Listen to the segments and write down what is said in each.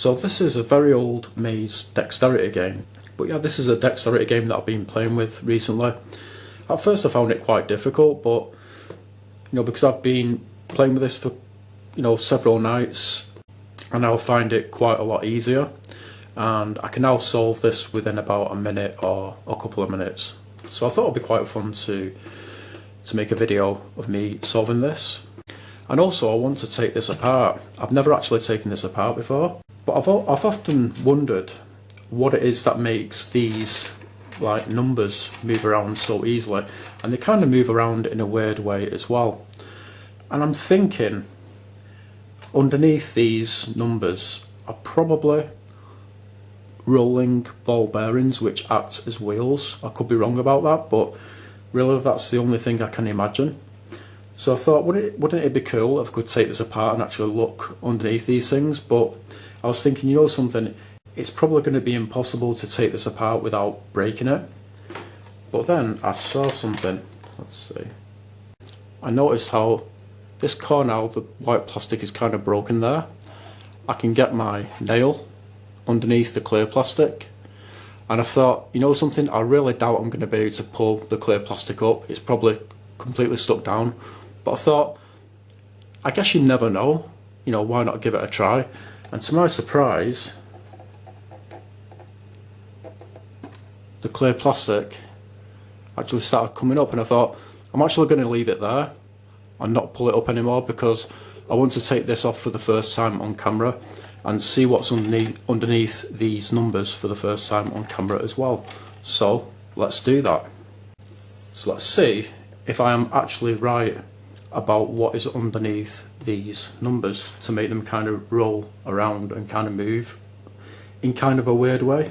So this is a very old maze dexterity game. But yeah, this is a dexterity game that I've been playing with recently. At first I found it quite difficult, but because I've been playing with this for several nights, I now find it quite a lot easier, and I can now solve this within about a minute or a couple of minutes. So I thought it'd be quite fun to make a video of me solving this. And also I want to take this apart. I've never actually taken this apart before, but I've often wondered what it is that makes these like numbers move around so easily, and they kind of move around in a weird way as well. And I'm thinking underneath these numbers are probably rolling ball bearings which act as wheels. I could be wrong about that, but really that's the only thing I can imagine. So I thought, wouldn't it be cool if I could take this apart and actually look underneath these things? But I was thinking, something, it's probably going to be impossible to take this apart without breaking it. But then I saw something. Let's see. I noticed how this corner, the white plastic, is kind of broken there. I can get my nail underneath the clear plastic, and I thought, something, I really doubt I'm going to be able to pull the clear plastic up. It's probably completely stuck down. But I thought, I guess you never know. Why not give it a try? And to my surprise, the clear plastic actually started coming up, and I thought, I'm actually going to leave it there and not pull it up anymore, because I want to take this off for the first time on camera and see what's underneath these numbers for the first time on camera as well. So let's do that. So let's see if I am actually right about what is underneath these numbers to make them kind of roll around and kind of move in kind of a weird way.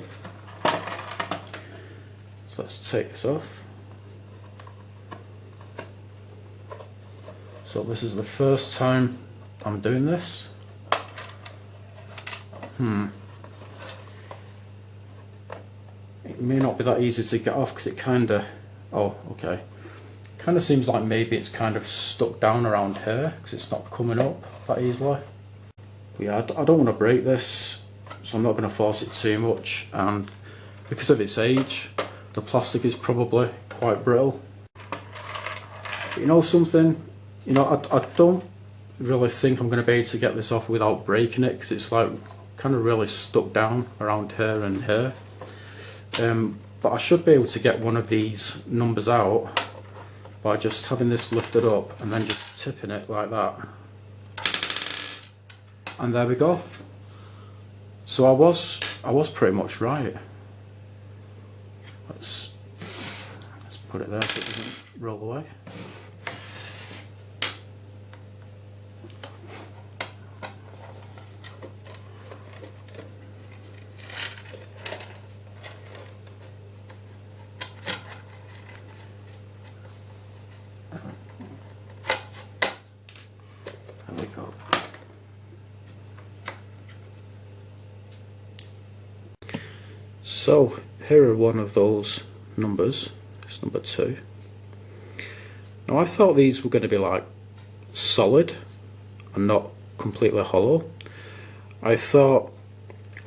So let's take this off. So this is the first time I'm doing this. It may not be that easy to get off because it kind of, kind of seems like maybe it's kind of stuck down around here because it's not coming up that easily. But yeah, I don't want to break this, so I'm not going to force it too much, and because of its age, the plastic is probably quite brittle. But something, I don't really think I'm going to be able to get this off without breaking it, because it's like kind of really stuck down around here and here. But I should be able to get one of these numbers out by just having this lifted up and then just tipping it like that. And there we go. So I was pretty much right. Let's put it there so it doesn't roll away. There we go. So here are one of those numbers. It's number 2. Now I thought these were going to be like solid and not completely hollow. I thought,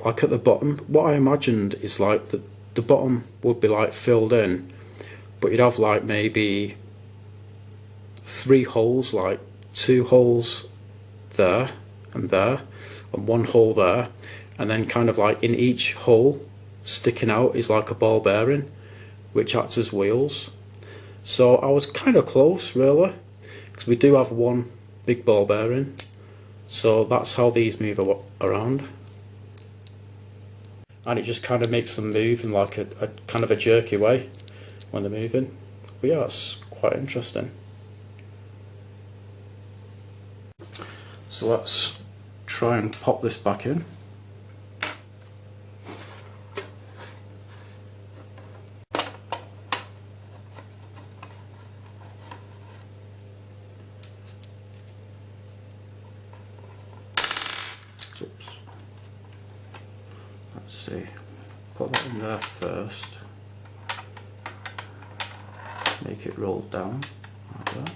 like at the bottom, what I imagined is like the bottom would be like filled in, but you'd have like maybe 3 holes, like 2 holes there, and 1 hole there, and then kind of like in each hole sticking out is like a ball bearing which acts as wheels. So I was kind of close really, because we do have 1 big ball bearing, so that's how these move around, and it just kind of makes them move in like a kind of a jerky way when they're moving. But yeah, it's quite interesting. So let's try and pop this back in. Oops. Let's see, put that in there first, make it roll down like that.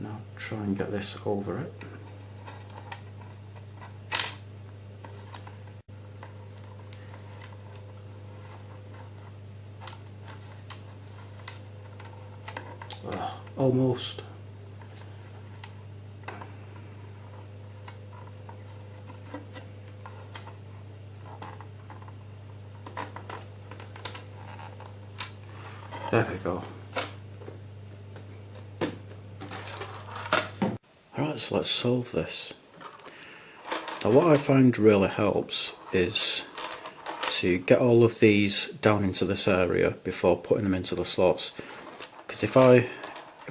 Now try and get this over it. almost. There we go. Alright, so let's solve this. Now what I find really helps is to get all of these down into this area before putting them into the slots. Because if I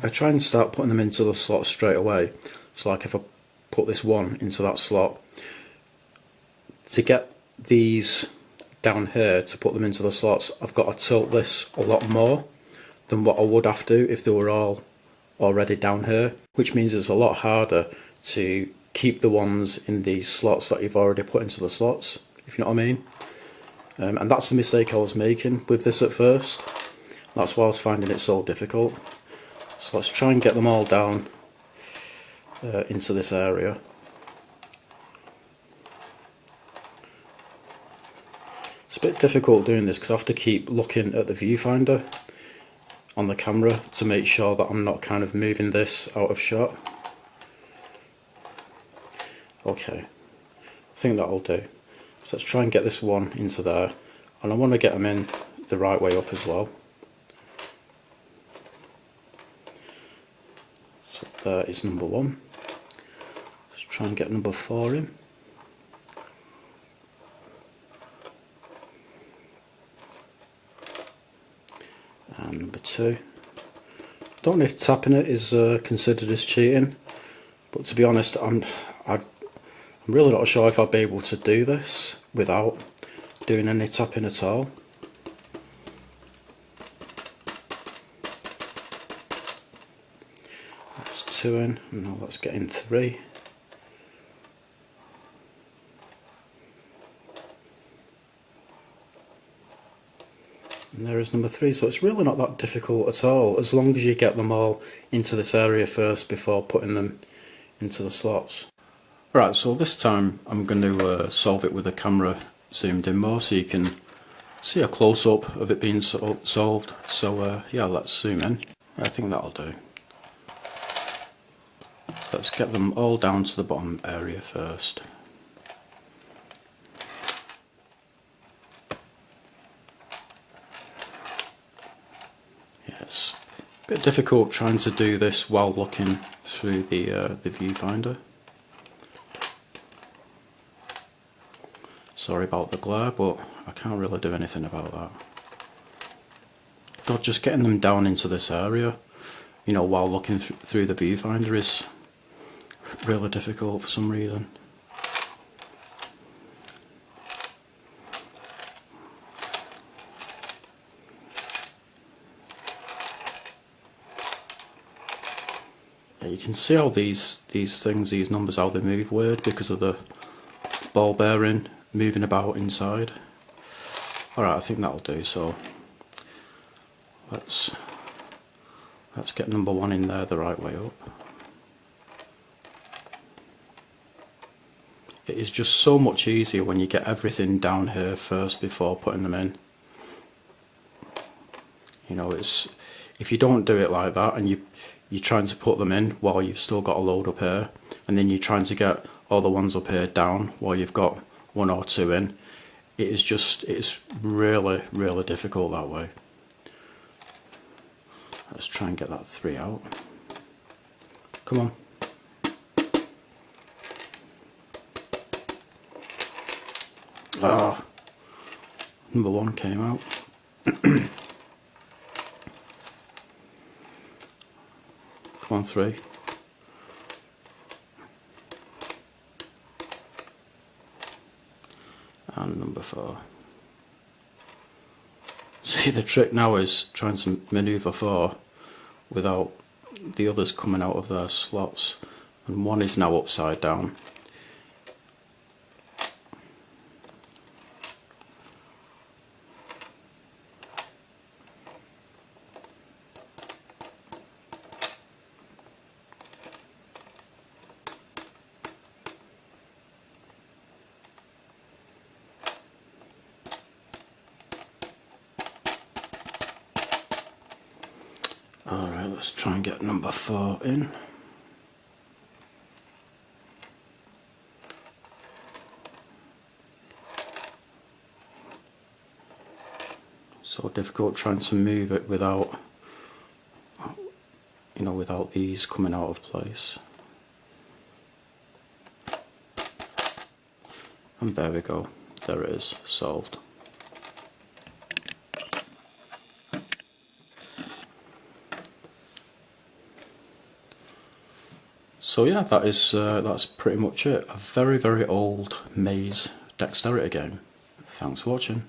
try and start putting them into the slots straight away, it's like if I put this one into that slot, to get these down here to put them into the slots, I've got to tilt this a lot more than what I would have to if they were all already down here, which means it's a lot harder to keep the ones in these slots that you've already put into the slots, if you know what I mean. And that's the mistake I was making with this at first. That's why I was finding it so difficult. So let's try and get them all down into this area. It's a bit difficult doing this because I have to keep looking at the viewfinder on the camera to make sure that I'm not kind of moving this out of shot. Okay, I think that'll do. So let's try and get this one into there, and I want to get them in the right way up as well. So there is number 1. Let's try and get number 4 in. And number 2. Don't know if tapping it is considered as cheating, but to be honest, I'm really not sure if I'll be able to do this without doing any tapping at all. That's 2 in, and now let's get in 3. And there is number 3, so it's really not that difficult at all, as long as you get them all into this area first before putting them into the slots. Right, so this time I'm going to solve it with the camera zoomed in more so you can see a close-up of it being solved. So yeah, let's zoom in. I think that'll do. Let's get them all down to the bottom area first. Yes, a bit difficult trying to do this while looking through the viewfinder. Sorry about the glare, but I can't really do anything about that. God, just getting them down into this area, you know, while looking through the viewfinder is really difficult for some reason. Yeah, you can see how these numbers, how they move weird because of the ball bearing moving about inside. Alright, I think that'll do. So let's get number 1 in there the right way up. It is just so much easier when you get everything down here first before putting them in. You know, it's, if you don't do it like that and you're trying to put them in while you've still got a load up here, and then you're trying to get all the ones up here down while you've got 1 or 2 in, it's really difficult that way. Let's try and get that 3 out. Come on. Ah, number 1 came out. Come on, 3. And number 4. See, the trick now is trying to manoeuvre 4 without the others coming out of their slots, and 1 is now upside down. Alright, let's try and get number 4 in. So difficult trying to move it without, you know, without these coming out of place. And there we go, there it is, solved. So yeah, that's pretty much it. A very, very old maze dexterity game. Thanks for watching.